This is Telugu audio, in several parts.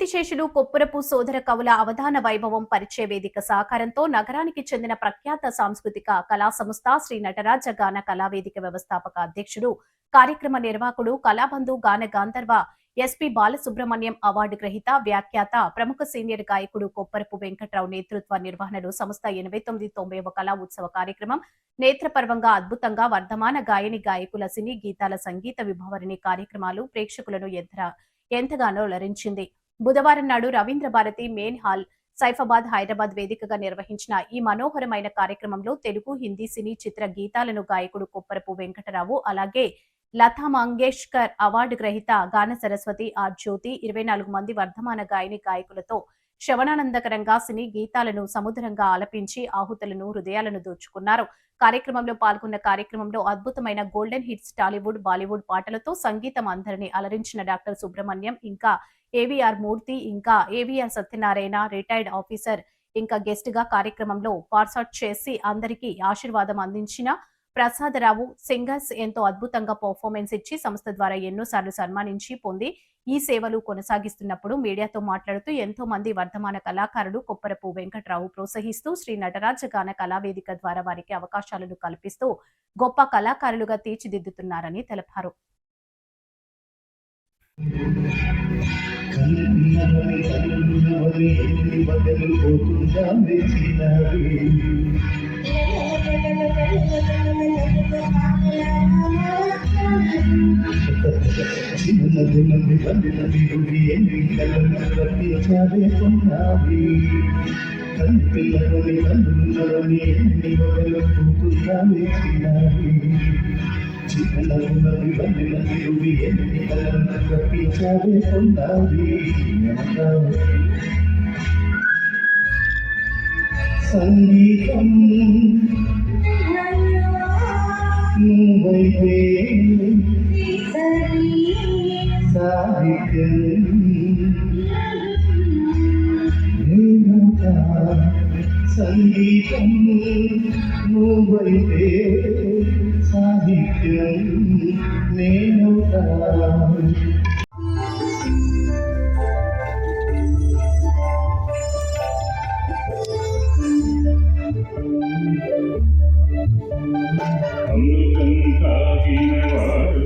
కీర్తిశేషులు కొప్పురపు సోదర కవుల అవధాన వైభవం పరిచయ వేదిక సహకారంతో నగరానికి చెందిన ప్రఖ్యాత సాంస్కృతిక కళా సంస్థ శ్రీ నటరాజ గాన కళావేదిక వ్యవస్థాపక అధ్యక్షుడు, కార్యక్రమ నిర్వాహకుడు, కళాబంధు గాన గాంధర్వ ఎస్పీ బాలసుబ్రహ్మణ్యం అవార్డు గ్రహీత, వ్యాఖ్యాత, ప్రముఖ సీనియర్ గాయకుడు కొప్పరపు వెంకట్రావు నేతృత్వ నిర్వహణలో సంస్థ 8990వ కళా ఉత్సవ కార్యక్రమం నేత్రపర్వంగా అద్భుతంగా వర్ధమాన గాయని గాయకుల సినీ గీతాల సంగీత విభావరిణి కార్యక్రమాలు ప్రేక్షకులను ఎంతగానో అలరించింది. బుధవారం నాడు రవీంద్ర భారతి మెయిన్ హాల్ సైఫాబాద్ హైదరాబాద్ వేదికగా నిర్వహించిన ఈ మనోహరమైన కార్యక్రమంలో తెలుగు, హిందీ సినీ చిత్ర గీతాలను గాయకుడు కొప్పరపు వెంకటరావు, అలాగే లతా మంగేష్కర్ అవార్డు గ్రహీత గాన సరస్వతి ఆర్ జ్యోతి 24 మంది వర్ధమాన గాయని గాయకులతో శ్రవణానందకరంగా సినీ గీతాలను సముద్రంగా ఆలపించి ఆహుతులను హృదయాలను దోచుకున్నారు. కార్యక్రమంలో పాల్గొన్న కార్యక్రమంలో అద్భుతమైన గోల్డెన్ హిట్స్ టాలీవుడ్, బాలీవుడ్ పాటలతో సంగీతం అందరినీ అలరించిన డాక్టర్ సుబ్రహ్మణ్యం, ఇంకా ఏవిఆర్ మూర్తి, ఇంకా ఏవిఆర్ సత్యనారాయణ రిటైర్డ్ ఆఫీసర్ ఇంకా గెస్ట్ గా కార్యక్రమంలో పార్ట్అవుట్ చేసి అందరికీ ఆశీర్వాదం అందించిన ప్రసాదరావు సింగర్స్ ఎంతో అద్భుతంగా పర్ఫార్మెన్స్ ఇచ్చి సంస్థ ద్వారా ఎన్నోసార్లు సన్మానించి పొంది ఈ సేవలు కొనసాగిస్తున్నప్పుడు మీడియాతో మాట్లాడుతూ ఎంతో మంది వర్ధమాన కళాకారులు కొప్పరపు వెంకట్రావు ప్రోత్సహిస్తూ శ్రీ నటరాజ గాన కళావేదిక ద్వారా వారికి అవకాశాలను కల్పిస్తూ గొప్ప కళాకారులుగా తీర్చిదిద్దుతున్నారని తెలిపారు. సంగీతం నువ్వైతే సాహిత్యం నేనుతా, సంగీతం నువ్వైతే సాహిత్యం నేనుతా. అమృతం తాగిన వాడు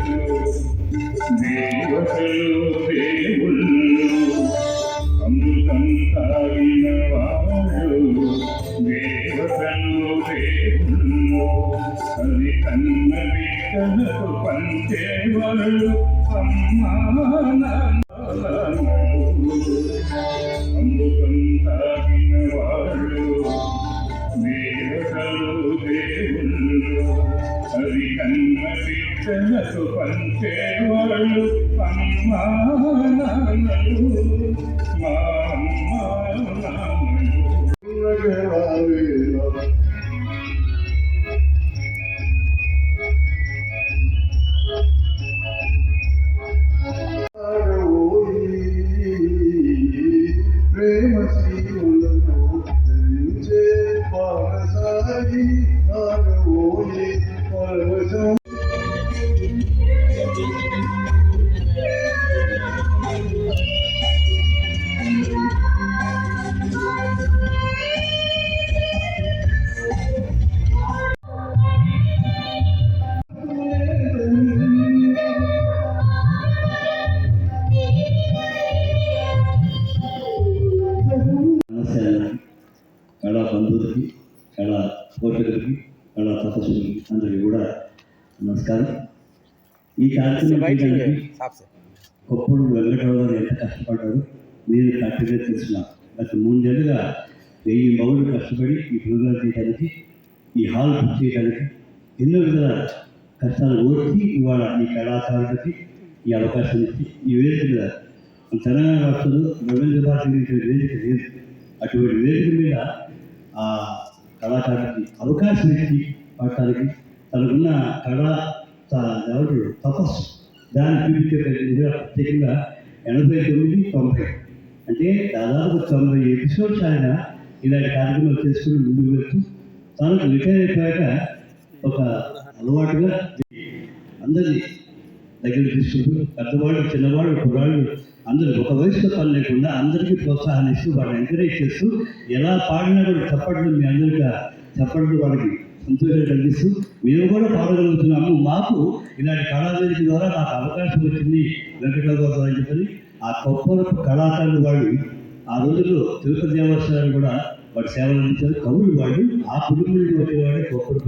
దేవతలు దేవుళ్ళు, అమృతం తాగిన వాడు దేవతలు దేవుళ్ళు, అది కన్న బిడ్డలకు పంచేవాళ్ళు అమృతం తాగిన వాడు దేవతలు దేవుళ్ళు, అది కన్న బిడ్డలకు పంచేవాళ్ళు అమ్మానాన్నలు మా అమ్మానాన్నలు. ప్రేమ శ్రీములను ధరించే పాలసారి ఆగవోయే పరవశం. కళా బంధువులకి, కళా పోషకులకి, కళా తపస్సులకి అందరికీ కూడా నమస్కారం. ఈ కార్యక్రమం కొప్పుడు వెంకటరావు గారు ఎంత కష్టపడ్డారు మీరు కరెక్ట్గా తెలుసున్నా. గత 3 నెలలుగా 1000 మగులు కష్టపడి ఈ ప్రోగ్రాం చేయడానికి, ఈ హాల్ బుక్ చేయడానికి ఎన్నో విధాల కష్టాలు ఓర్చి ఇవాళ ఈ కళాకారులకి ఈ అవకాశం ఇచ్చి ఈ వేదిక మీద తెలంగాణ రాష్ట్రంలో రవీంద్ర భారతి వేదిక లేదు. అటువంటి వేదిక మీద ఆ కళాకారుడికి అవకాశం ఇచ్చి పాడటానికి తనకున్న కళా తపస్సు దాన్ని చూపించే ప్రత్యేకంగా 89-90 అంటే దాదాపు 90 ఎపిసోడ్స్ ఆయన ఇలాంటి కార్యక్రమాలు చేసుకుని ముందుకు వెళ్తూ తనకు రిటైర్ అయిపోయాక ఒక అలవాటుగా అందరినీ దగ్గర తీసుకుంటూ పెద్దవాళ్ళు చిన్నవాళ్ళు కుర్రాళ్ళు అందరూ ఒక వయసుతో పని లేకుండా అందరికీ ప్రోత్సాహాన్ని ఇస్తూ వాళ్ళని ఎంకరేజ్ చేస్తూ ఎలా పాడినా కూడా చప్పట్లు మీ అందరికీ చప్పట్లు వాళ్ళకి సంతోషాలు కలిగిస్తూ మేము కూడా పాడగలుగుతున్నాము. మాకు ఇలాంటి కళావేదిక ద్వారా నాకు అవకాశం వచ్చింది వెంకటరావు గారు అని చెప్పని ఆ కొప్పరపు కళాకారులు వాళ్ళు ఆ రోజుల్లో తిరుపతి దేవస్థానాలు కూడా వాడు సేవలు అందించారు. కవులు వాళ్ళు ఆ కుటుంబం నుండి వచ్చేవాడే కొప్పరపు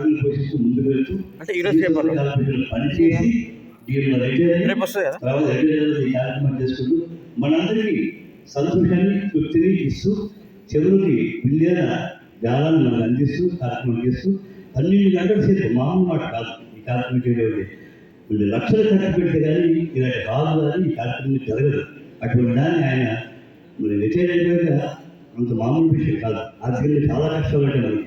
పోషిస్తూ ముందుకు వెళ్తూ పనిచేసి ఈ కార్యక్రమం చేసుకుంటూ మనందరికీ సంతోషాన్ని తృప్తిని ఇస్తూ చెవులకి విందేన గాలాన్ని మనకు అందిస్తూ కార్యక్రమం చేస్తూ 12 గంటల సేపు మామూలు మాట కాదు ఈ కార్యక్రమం చేయడం. కొన్ని లక్షలు ఖర్చు పెడితే కానీ ఇలాంటి కాదు కానీ ఈ కార్యక్రమం జరగదు. అటువంటి దాన్ని ఆయన మరి వ్యతిరేకంగా అంత మామూలు విషయం కాదు. ఆర్థికంగా చాలా కష్టపడ్డ మనకి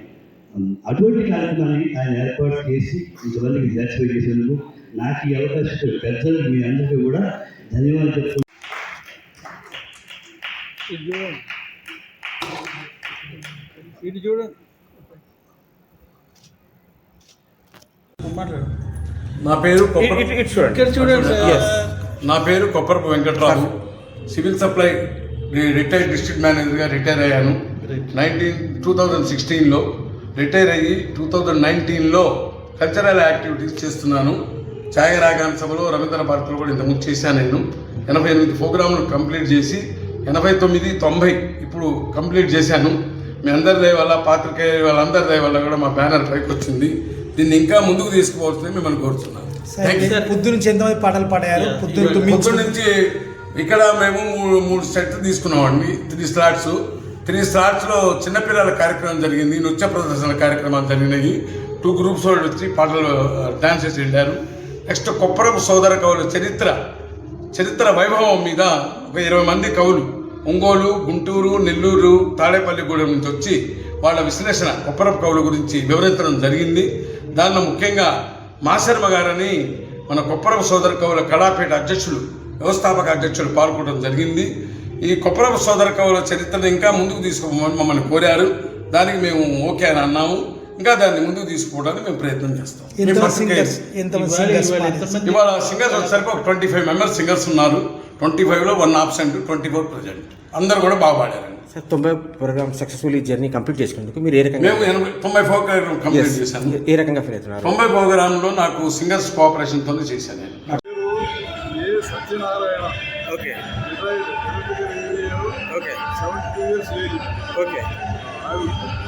అటువంటి కార్యక్రమాన్ని ఆయన ఏర్పాటు చేసి ఇంతమందికి సాటిస్ఫై చేసేందుకు నాకు ఈ అవకాశం పెద్దలు మీ అందరికీ కూడా ధన్యవాదాలు చెప్తున్నాను. ఇది చూడండి. నా పేరు ఇక్కడ చూడండి సార్. నా పేరు Kopparapu Venkatrao. Civil supply retired district మేనేజర్గా రిటైర్ అయ్యాను 2016లో. రిటైర్ అయ్యి 2019లో కల్చరల్ యాక్టివిటీస్ చేస్తున్నాను. ఛాయారాగాన సభలో రవీంద్ర భారతిలో కూడా ఇంతకుముందు చేశాను. నేను 88 ప్రోగ్రాములు కంప్లీట్ చేసి 89, 90 ఇప్పుడు కంప్లీట్ చేశాను. మీ అందరి దయ వల్ల, పాత్రికేయ వాళ్ళందరి దయ వల్ల కూడా మా బ్యానర్ పైకి వచ్చింది. దీన్ని ఇంకా ముందుకు తీసుకుపోతుంది మిమ్మల్ని కోరుతున్నాను. పొద్దు నుంచి ఎంతమంది పాటలు పాడారు? పొద్దు నుంచి ఇక్కడ మేము 3 సెట్లు తీసుకున్నామండి. 3 స్లాట్స్లో చిన్నపిల్లల కార్యక్రమం జరిగింది, నృత్య ప్రదర్శన కార్యక్రమాలు జరిగినాయి. 2 గ్రూప్స్ వాళ్ళు వచ్చి పాటలు డాన్సెస్ వెళ్ళారు. నెక్స్ట్ కొప్పరపు సోదర కవుల చరిత్ర వైభవం మీద ఒక 20 మంది కవులు ఒంగోలు, గుంటూరు, నెల్లూరు, తాడేపల్లిగూడెం నుంచి వచ్చి వాళ్ళ విశ్లేషణ కొప్పరపు కవుల గురించి వివరించడం జరిగింది. దానిలో ముఖ్యంగా మాశర్మ గారని మన కొప్పరపు సోదర కవుల కళాపీఠ అధ్యక్షులు, వ్యవస్థాపక అధ్యక్షులు పాల్గొనడం జరిగింది. ఈ కొప్పరపు సోదర కవుల చరిత్రను ఇంకా ముందుకు తీసుకోమని మమ్మల్ని కోరారు. దానికి మేము ఓకే అని అన్నాము. ఇంకా దాన్ని ముందుకు తీసుకోవడానికి మేము ప్రయత్నం చేస్తాం. ఇవాళ సింగర్స్ వచ్చేసరికి ఒక 25 మెంబర్స్ సింగర్స్ ఉన్నారు. 25లో 1 ఆబ్సెంట్, 24 ప్రజెంట్. అందరు కూడా బాగా పాడారండి. Sir 90 programme successfully journey complete చేసుకున్నందుకు మీరు ఏ రకంగా? మేము 90 ప్రోగ్రామ్ కంప్లీట్ చేశాను. ఏ రకంగా ఫీల్ అవుతున్నారు? 90 ప్రోగ్రాంలో నాకు సింగర్స్ కోఆపరేషన్తో చేశాను నేను. Satyanarayana. Okay okay 72 years age. Okay.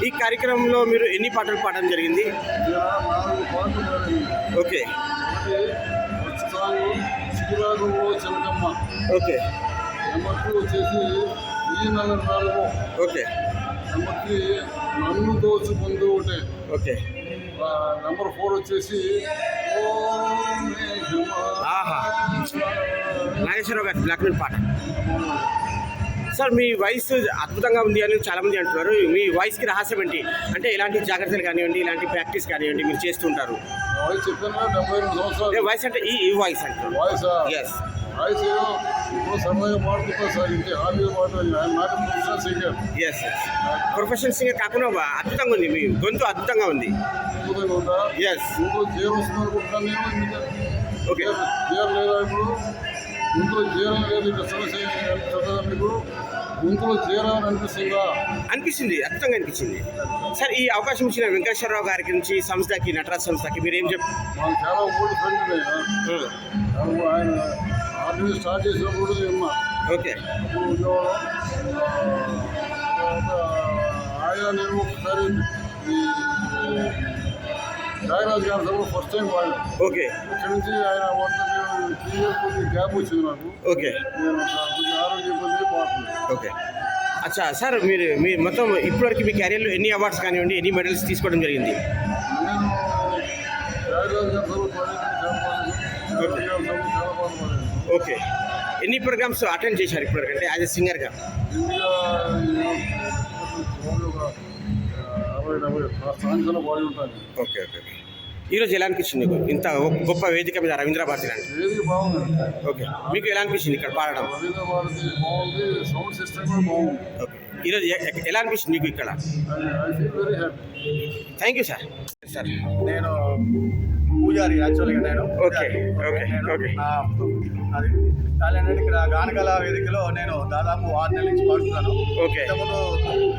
ఈ కార్యక్రమంలో మీరు ఎన్ని పాటలు పాడడం జరిగింది? 4 పాటలు పాడాను. ఓకే. ఫస్ట్ సాంగ్ శిఖిరాగంలో చిలకమ్మ. ఓకే. నెంబర్ 2 వచ్చేసి ఈ నల్లరాలుగో. ఓకే. నెంబర్ 3 నన్ను దోచుకుంటూ ఒకటే. ఓకే. నెంబర్ 4 వచ్చేసి ఓ మేఘమా. ఆహా, నాగేశ్వరరావు గారి బ్లాక్ మెయిల్ పాట. సార్ మీ వాయిస్ అద్భుతంగా ఉంది అని చాలామంది అంటున్నారు. మీ వాయిస్కి రహస్యం ఏంటి? అంటే ఎలాంటి జాగ్రత్తలు కానివ్వండి, ఇలాంటి ప్రాక్టీస్ కానివ్వండి మీరు చేస్తుంటారు? వాయిస్ చెప్పాను 72 సంవత్సరాలు. వాయిస్ అంటే ఈ వాయిస్ అంటారు. Voice yes. వాయిస్ ఇప్పుడు సరదాగా పాడుతున్నా సార్. ఇంటే హాబీగా పాడుతుంది. Not professional singer. Yes yes. Professional singer కాకుండా అద్భుతంగా ఉంది, మీ గొంతు అద్భుతంగా ఉంది. ఎస్. ఇంకో జీరో వస్తుంది అనుకుంటున్నాను. ఓకే. జీరో లేదా ఇప్పుడు? ఇంట్లో జీరో లేదు. ఇక్కడ సమస్య మీకు ఇంట్లో జీరో అని అనిపిస్తుందా? అనిపిస్తుంది, అద్భుతంగా అనిపించింది. సార్ ఈ అవకాశం ఇచ్చిన వెంకటేశ్వరరావు గారి నుంచి సంస్థకి, నటరాజ్ సంస్థకి మీరు ఏం చెప్తారు? మాకు చాలా ఓల్డ్ ఫ్రెండ్ ఆయన ఆర్డర్ స్టార్ట్ చేసినప్పుడు ఉన్నా. ఓకే. అప్పుడు ఆయన నేను ఒకసారి ఈ త్యాగరాజు గారి సభలో ఫస్ట్ టైం వాడాను. ఓకే. ఇక్కడ నుంచి ఆయన 3 years కొద్ది గ్యాప్ వచ్చింది నాకు. ఓకే. నేను కొంచెం ఆరోగ్య ఇబ్బంది పాడుతుంది. ఓకే. అచ్చా సార్, మీ మొత్తం ఇప్పటివరకు మీ కెరీర్లో ఎన్ని అవార్డ్స్ కానివ్వండి, ఎన్ని మెడల్స్ తీసుకోవడం జరిగింది? నేను త్యాగరాజు గారి సభలో పాడాను. చాలా బాగుపడాను. ఓకే. ఎన్ని ప్రోగ్రామ్స్ అటెండ్ చేశారు ఇప్పటివరకు అంటే యాజ్ ఎ సింగర్గా? ఇండియా 60-70 సాంగ్స్లో పాడి ఉంటాను. Okay okay. ఈరోజు ఎలా అనిపించింది మీకు ఇంత గొప్ప వేదిక మీద రవీంద్ర భారతి లాంటి? ఏది బాగుంది. ఓకే. మీకు ఎలా అనిపించింది ఇక్కడ పాడడం? రవీంద్ర భారతి బాగుంది. సౌండ్ సిస్టమ్ కూడా బాగుంది. ఓకే. ఈరోజు ఎలా అనిపించింది మీకు ఇక్కడ? I feel very happy. Thank you sir. Sir నేను పూజారి యాక్చువల్గా నేను ఓకే, ఓకే, నేను ఓకే. అది టాలెంట్ ఇక్కడ గానకళ వేదికలో నేను దాదాపు 6 నెలల నుంచి పాడుతున్నాను. ఓకే. ఇంతకుముందు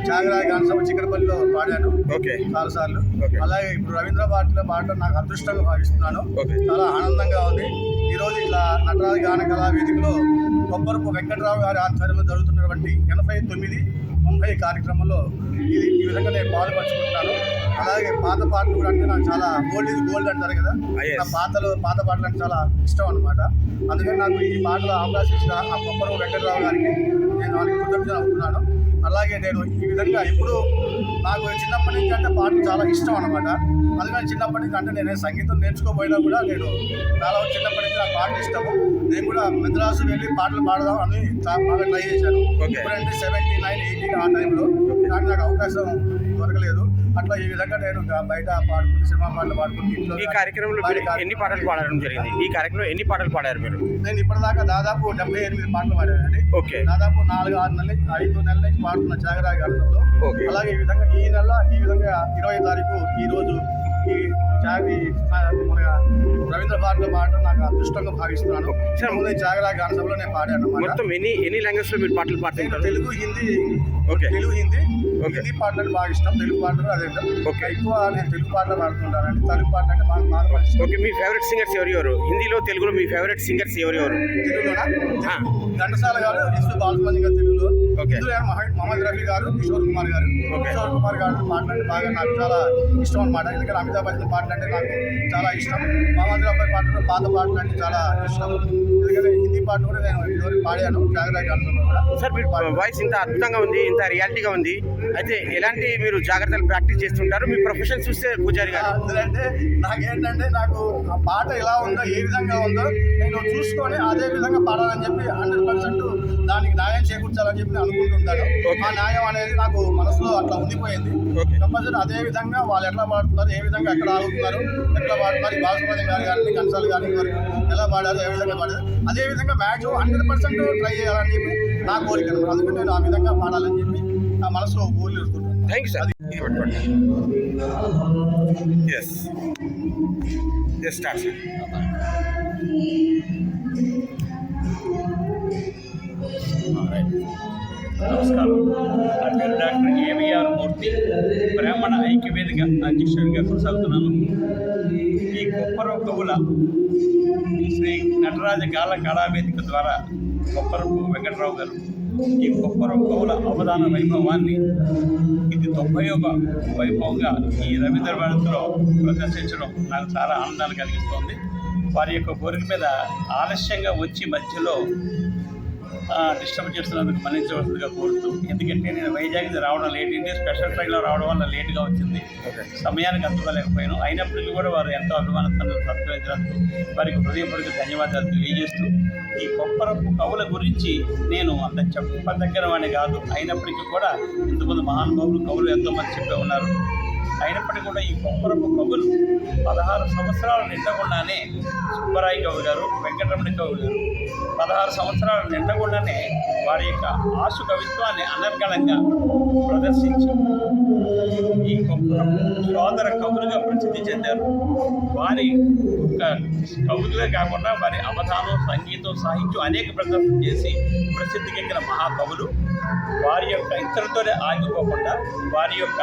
త్యాగరాయ గాన సభ చిక్కడపల్లిలో పాడాను ఓకే. చాలాసార్లు. ఓకే. అలాగే ఇప్పుడు రవీంద్ర భారతిలో పాడడం నాకు అదృష్టంగా భావిస్తున్నాను. ఓకే. చాలా ఆనందంగా ఉంది. ఈరోజు ఇట్లా నటరాజ గానకళ వేదికలో కొప్పరపు వెంకట్రావు గారి ఆధ్వర్యంలో జరుగుతున్నటువంటి 89 90 కార్యక్రమంలో ఈ విధంగా నేను పాల్పంచుకుంటున్నాను. అలాగే పాత పాటలు కూడా అంటే నాకు చాలా గోల్డ్ ఇది గోల్డ్ అంటారు కదా, yes. నా పాత పాటలు అంటే చాలా ఇష్టం అనమాట. అందుకని నాకు ఈ పాటలో అవకాశం ఇచ్చిన ఆ కొప్పరపు వెంకట్రావు గారికి నేను వాళ్ళకి కృతజ్ఞత అవుతున్నాను. అలాగే నేను ఈ విధంగా ఇప్పుడు నాకు చిన్నప్పటి నుంచి అంటే పాటలు చాలా ఇష్టం అనమాట. అందుకని చిన్నప్పటి నుంచి అంటే నేను సంగీతం నేర్చుకోపోయినా కూడా నేను చాలా చిన్నప్పటి నుంచి నాకు పాటలు ఇష్టము. నేను కూడా మెద్రాసు వెళ్ళి పాటలు పాడదాం అని బాగా ట్రై చేశాను. ఇప్పుడంటే 79, 80 ఆ టైంలో, కానీ నాకు అవకాశం దొరకలేదు. అట్లా ఈ విధంగా నేను బయట పాడుకుంటూ సినిమా పాటలు పాడుకుంటూ ఇంట్లో ఈ కార్యక్రమంలో మీరు ఎన్ని పాటలు పాడడం జరిగింది? ఈ కార్యక్రమంలో ఎన్ని పాటలు పాడారు మీరు? నేను ఇప్పటిదాకా దాదాపు 78 పాటలు పాడానండి. ఓకే. దాదాపు 4-6 నెలల 5 నెలల నుంచి పాడుతున్న త్యాగరాయ గానంలో. ఓకే. అలాగే ఈ విధంగా ఈ విధంగా 20 తారీఖు ఈరోజు మన రవీంద్ర భారతిలో పాడటం నాకు అదృష్టంగా భావిస్తున్నాను. ముందు త్యాగరాయ గాన సభలో నేను పాడాను. మొత్తం ఎన్ని లాంగ్వేజ్ లో మీరు పాటలు పాడుతుంటారు? తెలుగు, హిందీ. ఓకే. తెలుగు, హిందీ. ఓకే. హిందీ పాటలు బాగా ఇష్టం, తెలుగు పాటలు అదే ఓకే. ఎక్కువ నేను తెలుగు పాటలు పాడుతుంటానండి. తెలుగు పాటలు అంటే బాగా ఇష్టం. ఓకే. మీ ఫేవరెట్ సింగర్స్ ఎవరు? హిందీలో, తెలుగులో మీ ఫేవరెట్ సింగర్స్ ఎవరు? తెలుగులోనా? ఘంటసాల గారు, ఎస్ బాలసుబ్రహ్మణ్యం గారు తెలుగులో. ఓకే. హిందీలో మహమ్మద్ రఫీ గారు, కిషోర్ కుమార్ గారు. ఓకే. కిషోర్ కుమార్ గారు పాటలు అంటే బాగా నాకు చాలా ఇష్టం అనమాట. ఎందుకంటే అమితాబ్ బచ్చన్ పాటలు అంటే నాకు చాలా ఇష్టం. మహమ్మద్ రఫీ పాటలు, పాత పాటలు అంటే చాలా ఇష్టం. ఎందుకంటే హిందీ పాటలు కూడా నేను ఇదివరకు పాడాను త్యాగరాయ గానంలో కూడా. సార్ మీ వాయిస్ ఇంత అద్భుతంగా ఉంది, ఇంత రియాలిటీగా ఉంది. అయితే ఎలాంటి మీరు జాగ్రత్తలు ప్రాక్టీస్ చేస్తుంటారు? మీ ప్రొఫెషన్ చూస్తే పూజారి గారు ఎందుకంటే నాకేంటంటే నాకు ఆ పాట ఎలా ఉందో, ఏ విధంగా ఉందో నేను చూసుకొని అదే విధంగా పాడాలని చెప్పి 100% దానికి న్యాయం చేకూర్చాలని చెప్పి నేను అనుకుంటుంటాను. ఆ న్యాయం అనేది నాకు మనసులో అట్లా ఉండిపోయింది. కంపల్సరీ అదే విధంగా వాళ్ళు ఎట్లా పాడుతున్నారు, ఏ విధంగా ఎక్కడ ఆగుతున్నారు, ఎట్లా పాడుతున్నారు, ఈ బాలసుబ్రహ్మణ్యం గారు కానీ కన్సాల్ కానీ వరకు ఎలా పాడారు, ఏ విధంగా పాడారు, అదే విధంగా మ్యాచ్ 100% ట్రై చేయాలని చెప్పి నా కోరిక. అందుకని నేను ఆ విధంగా పాడాలని చెప్పి నా మనసులో ఊళ్ళు వస్తుంటాను. Thank you sir. Yes start sir. నమస్కారం. నా పేరు డాక్టర్ ఏవిఆర్ మూర్తి, బ్రాహ్మణ ఐక్యవేదిక అధ్యక్షుడిగా కొనసాగుతున్నాను. ఈ కొప్పరపు కవుల శ్రీ నటరాజ గాల కళావేదిక ద్వారా కొప్పరపు వెంకట్రావు గారు ఈ కొప్పరపు కవుల అవధాన వైభవాన్ని ఇది 90వ వైభవంగా ఈ రవీంద్ర భారతిలో ప్రదర్శించడం నాకు చాలా ఆనందాన్ని కలిగిస్తోంది. వారి యొక్క కోరిక మీద ఆలస్యంగా వచ్చి మధ్యలో డిస్టర్బ్ చేస్తున్నందుకు మన్నించవలసిందిగా కోరుతూ, ఎందుకంటే నేను వైజాగ్ రావడం లేట్ అయింది. స్పెషల్ ట్రైన్లో రావడం వల్ల లేట్గా వచ్చింది, సమయానికి అందుకోలేకపోయాను. అయినప్పటికీ కూడా వారు ఎంతో అభిమానంతో సత్కరించినందుకు వారికి హృదయపూర్వక ధన్యవాదాలు తెలియజేస్తూ, ఈ కొప్పరపు కవుల గురించి నేను అంత చెప్పదగ్గర వాడిని కాదు. అయినప్పటికీ కూడా ఇంతమంది మహానుభావులు కవులు ఎంతోమంది చెప్పే ఉన్నారు. అయినప్పటికీ కూడా ఈ కొప్పరపు కవులు 16 సంవత్సరాలు నిండకుండానే సుబ్బరాయ కవి గారు, వెంకటరమణ కవి గారు 16 సంవత్సరాలు నిండకుండానే వారి యొక్క ఆశు కవిత్వాన్ని అనర్గళంగా ప్రదర్శించి ఈ కొప్పరపు సోదర కవులుగా ప్రసిద్ధి చెందారు. వారి యొక్క కవులుగా కాకుండా వారి అవధానం, సంగీతం, సాహిత్యం అనేక ప్రదర్శన చేసి ప్రసిద్ధికెక్కిన మహాకవులు. వారి యొక్క ఇతరులతోనే ఆగిపోకుండా వారి యొక్క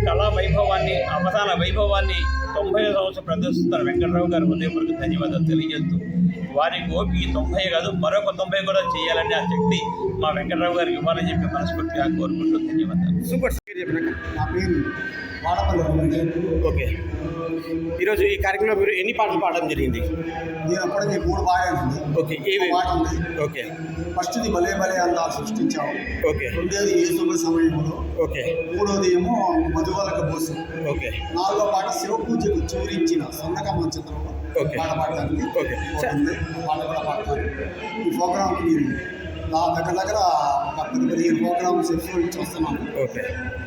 కళా వైభవాన్ని, అవధాన వైభవాన్ని 90వ సంవత్సరం ప్రదర్శిస్తున్న వెంకటరావు గారు హృదయపూర్వక ధన్యవాదాలు తెలియజేస్తూ, వారి ఓపిక 90 కాదు మరొక 90 కూడా చేయాలని ఆ శక్తి మా వెంకటరావు గారికి ఇవ్వాలని చెప్పి మనస్ఫూర్తిగా కోరుకుంటూ ధన్యవాదాలు. సూపర్. నా పేరు వాడపల్లి. ఓకే. ఈరోజు ఈ కార్యక్రమంలో మీరు ఎన్ని పాటలు పాడడం జరిగింది? నేను అప్పటికి 3 పాడానండి. ఓకే. ఏవి? పాట ఉంది. ఓకే. ఫస్ట్ది భలే భలే అందాలు సృష్టించాము. ఓకే. రెండోది ఏ శుభ సమయంలో. ఓకే. మూడోది ఏమో మధువలక బోసు. ఓకే. నాలుగో పాట శివ పూజకు చూరించిన సొందకమ్మ చిత్రంలో ఓకే. పాట పాడడానికి ఓకే. పాట కూడా పాడతాను. ఈ ప్రోగ్రామ్కి నేను నా దగ్గర ఒక 10-15 ప్రోగ్రామ్స్ ఎపిసోడ్ నుంచి వస్తున్నాను. ఓకే.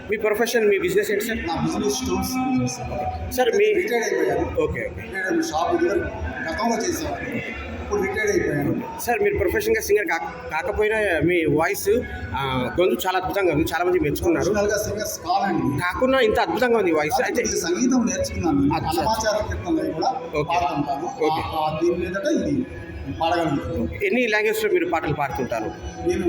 మీ ప్రొఫెషన్, మీ బిజినెస్ ఏంటి సార్? నా బిజినెస్ స్టోర్స్ సార్ మీ రిటైర్డ్ అయిపోయాను. ఓకే. ఓకే. రిటైర్డ్ షాప్ గతంలో చేసేవాడు. ఇప్పుడు రిటైర్డ్ రిటైర్డ్ అయిపోయాను. సార్ మీరు ప్రొఫెషనల్గా సింగర్ కాకపోయినా మీ వాయిస్ గొంతు చాలా అద్భుతంగా ఉంది, చాలా మంది మెచ్చుకున్నారు. ప్రొఫెషనల్గా సింగర్స్ కావాలండి, కాకుండా ఇంత అద్భుతంగా ఉంది వాయిస్. అయితే ఇది సంగీతం నేర్చుకున్నాను, అచ్చా. సమాచార కీర్తనలు కూడా ఓకే. పాడుతుంటాను. ఓకే. దీని మీదట ఇది పాడగలుగుతాను. ఎన్ని లాంగ్వేజ్లో మీరు పాటలు పాడుతుంటారు? నేను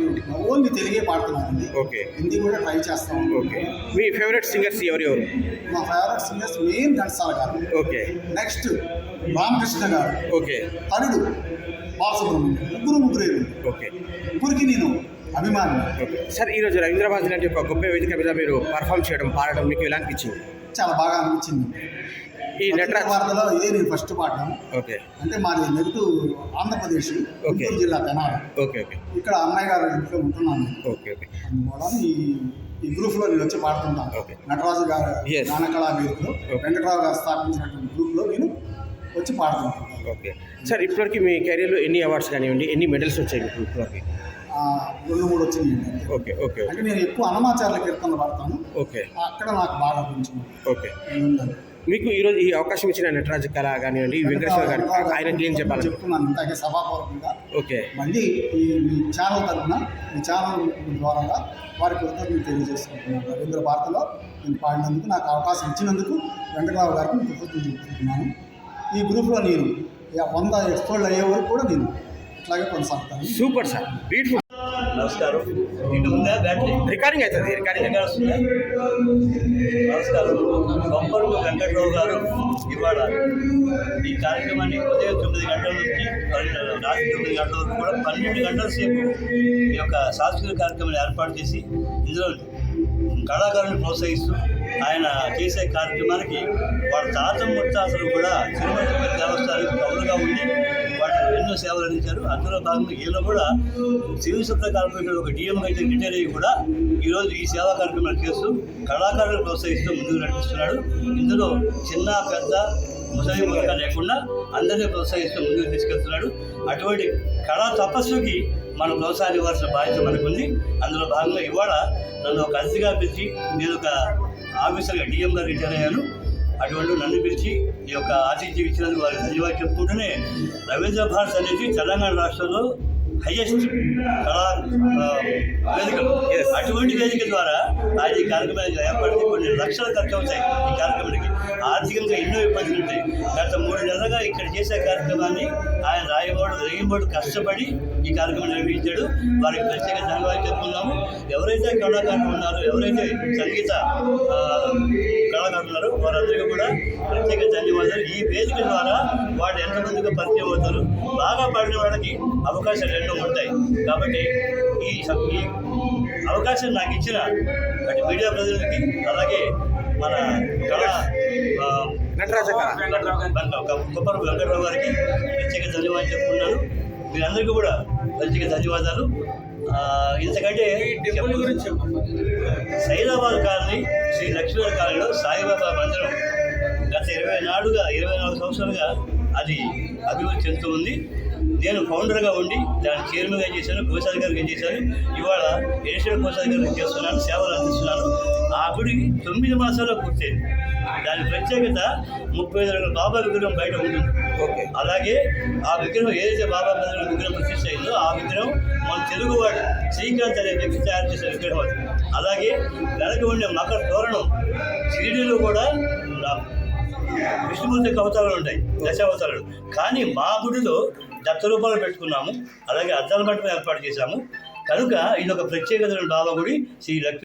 ఓన్లీ తెలుగే పాడుతున్నానండి. ఓకే. హిందీ కూడా ట్రై చేస్తాను. ఓకే. మీ ఫేవరెట్ సింగర్స్ ఎవరెవరు? మా ఫేవరెట్ సింగర్స్ మెయిన్ ఘంటసాల గారు, ఓకే. నెక్స్ట్ రామకృష్ణ గారు, ఓకే. తరుడు బాలసుబ్రహ్మణ్యం, ముగ్గురు ఓకే. ముగ్గురికి నేను అభిమాని. ఓకే. సార్ ఈరోజు రవీంద్రబాద్ లాంటి ఒక గొప్ప వేదిక మీద మీరు పర్ఫామ్ చేయడం, పాడడం మీకు ఎలా అనిపించింది? చాలా బాగా అనిపించింది. ఈ నటరాజ్ వార్తలో ఇదే నేను ఫస్ట్ పాడడం. ఓకే. అంటే మాది నెగిటివ్ ఆంధ్రప్రదేశ్, గుంటూరు జిల్లా తెనాలి. ఓకే. ఓకే. ఇక్కడ అమ్మాయి గారు ఇంట్లో ఉంటున్నాను. ఓకే. ఓకే. అందువల్ల ఈ గ్రూప్లో నేను వచ్చి పాడుతుంటాను. ఓకే. నటరాజు గారు Yes. జ్ఞానకళా వేదికలో వెంకటరావు గారు స్థాపించినటువంటి గ్రూప్లో నేను వచ్చి పాడుతుంటాను. ఓకే. సార్ ఇప్పటివరకు మీ కెరీర్లో ఎన్ని అవార్డ్స్ కానివ్వండి, ఎన్ని మెడల్స్ వచ్చాయి మీకు ఇప్పటివరకు? 2-3 వచ్చింది. ఓకే. ఓకే. అంటే నేను ఎక్కువ అన్నమాచార్య కీర్తనలు పాడతాను. ఓకే. అక్కడ నాకు బాగా కొంచెం ఓకే. మీకు ఈరోజు ఈ అవకాశం ఇచ్చిన నటరాజ్ కళ కానివ్వండి, వెంకటేశ్వర గారు, ఆయనకి ఏం చెప్పాలి? చెప్తున్నాను ఇంతకే సభాపూర్వకంగా. ఓకే. మళ్ళీ మీ ఛానల్ తరఫున, మీ ఛానల్ ద్వారా వారికి కృతజ్ఞతలు తెలియజేసుకుంటున్నాను. రవీంద్ర భారతిలో నేను పాడినందుకు, నాకు అవకాశం ఇచ్చినందుకు వెంకటరావు గారికి నేను కృతజ్ఞతలు చెప్తున్నాను. ఈ గ్రూప్లో నేను 100 ఎపిసోడ్లు అయ్యే వరకు కూడా నేను ఇట్లాగే కొనసాగుతాను. Super sir, beautiful. నమస్కారం. ఇటు ఉందా బ్యాటరీ? రికార్డింగ్ అవుతుంది, రికార్డింగ్. నమస్కారం. బొమ్మరు వెంకటరావు గారు ఇవాళ ఈ కార్యక్రమాన్ని ఉదయం 9 గంటల నుంచి రాత్రి 9 గంటల వరకు కూడా 12 గంటల సేపు ఈ యొక్క సాంస్కృతిక కార్యక్రమాన్ని ఏర్పాటు చేసి ఇందులో కళాకారులను ప్రోత్సహిస్తూ ఆయన చేసే కార్యక్రమానికి వాళ్ళ తాత ముత్తాతలు కూడా తిరుమల దేవస్థానానికి కవులుగా ఉండి వాళ్ళు ఎన్నో సేవలు అందించారు. అందులో భాగంగా ఈయన కూడా సివిల్ సప్లై కార్పొరేషన్ ఒక డిఎంగా అయితే రిటైర్ అయ్యి కూడా ఈరోజు ఈ సేవా కార్యక్రమాలు చేస్తూ కళాకారులను ప్రోత్సహిస్తూ ముందుకు నడిపిస్తున్నాడు. ఇందులో చిన్న పెద్ద ముసలి ముఖ లేకుండా అందరినీ ప్రోత్సహిస్తూ ముందుకు తీసుకెళ్తున్నాడు. అటువంటి కళా తపస్సుకి మనం ప్రోత్సాహం ఇవ్వాల్సిన బాధ్యత మనకుంది. అందులో భాగంగా ఇవాళ నన్ను ఒక అతిథిగా పిలిచి, నేను ఒక ఆఫీసర్గా డిఎంగా రిటైర్ అయ్యాను. అటువంటి నన్ను పిలిచి ఈ యొక్క ఆతిథ్యం ఇచ్చినందుకు వారికి ధన్యవాదాలు చెప్పుకుంటూనే, రవీంద్ర భారత్ అనేది తెలంగాణ రాష్ట్రంలో హైయెస్ట్ కళా వేదికలు. అటువంటి వేదిక ద్వారా ఆయన ఈ కార్యక్రమాన్ని ఏర్పడితే కొన్ని లక్షలు ఖర్చు అవుతాయి. ఈ కార్యక్రమానికి ఆర్థికంగా ఎన్నో ఇబ్బందులు ఉంటాయి. గత 3 నెలలుగా ఇక్కడ చేసే కార్యక్రమాన్ని ఆయన రేయింబోడు కష్టపడి ఈ కార్యక్రమం నిర్వహించాడు. వారికి ప్రత్యేక ధన్యవాదాలు చెప్పుకున్నాము. ఎవరైతే కళాకారులు ఉన్నారో, ఎవరైతే సంగీత కళాకారులు ఉన్నారో వారందరికీ కూడా ప్రత్యేక ధన్యవాదాలు. ఈ వేదిక ద్వారా వాళ్ళు ఎంతమందిగా పరిచయం అవుతారు, బాగా పాడిన వాళ్ళకి అవకాశాలు ఎన్నో ఉంటాయి. కాబట్టి ఈ అవకాశం నాకు ఇచ్చిన అటు మీడియా ప్రజలకి, అలాగే మన కళా నటరాజ కొప్పరు వెంకటరావు గారికి ప్రత్యేక ధన్యవాదాలు చెప్పుకున్నాను. మీరందరికీ కూడా ప్రత్యేక ధన్యవాదాలు. ఇంతకంటే గురించి సైదాబాద్ కాలనీ, శ్రీ లక్ష్మీవారి కాలనీలో సాయిబాబా మందిరం గత 24 సంవత్సరాలుగా అది అభివృద్ధి చెందుతూ ఉంది. నేను ఫౌండర్గా ఉండి దాని చైర్మన్గా చేశాను, కోశాధికారిగా చేశాను. ఇవాళ ఎడిషనల్ కోశాధికారిగా చేస్తున్నాను, సేవలు అందిస్తున్నాను. ఆ గుడికి 9 మాసాల్లో పూర్తయింది. దాని ప్రత్యేకత 35 బాబా విగ్రహం బయట ఉంటుంది. ఓకే. అలాగే ఆ విగ్రహం ఏదైతే బాబా విగ్రహం ప్రతిష్ట అయిందో ఆ విగ్రహం మన తెలుగువాడు శ్రీకాంత్ అనే వ్యక్తి తయారు చేసిన విగ్రహం అది. అలాగే వెనక ఉండే మకర తోరణం షిరిడీలో కూడా విష్ణుమూర్తి అవతారాలు ఉంటాయి, దశావతారాలు. కానీ మా గుడిలో దత్తరూపాలు పెట్టుకున్నాము. అలాగే అద్దాల మంటపం ఏర్పాటు చేశాము. కనుక ఇది ఒక ప్రత్యేకత బాబా గుడి, శ్రీ లక్ష్మీ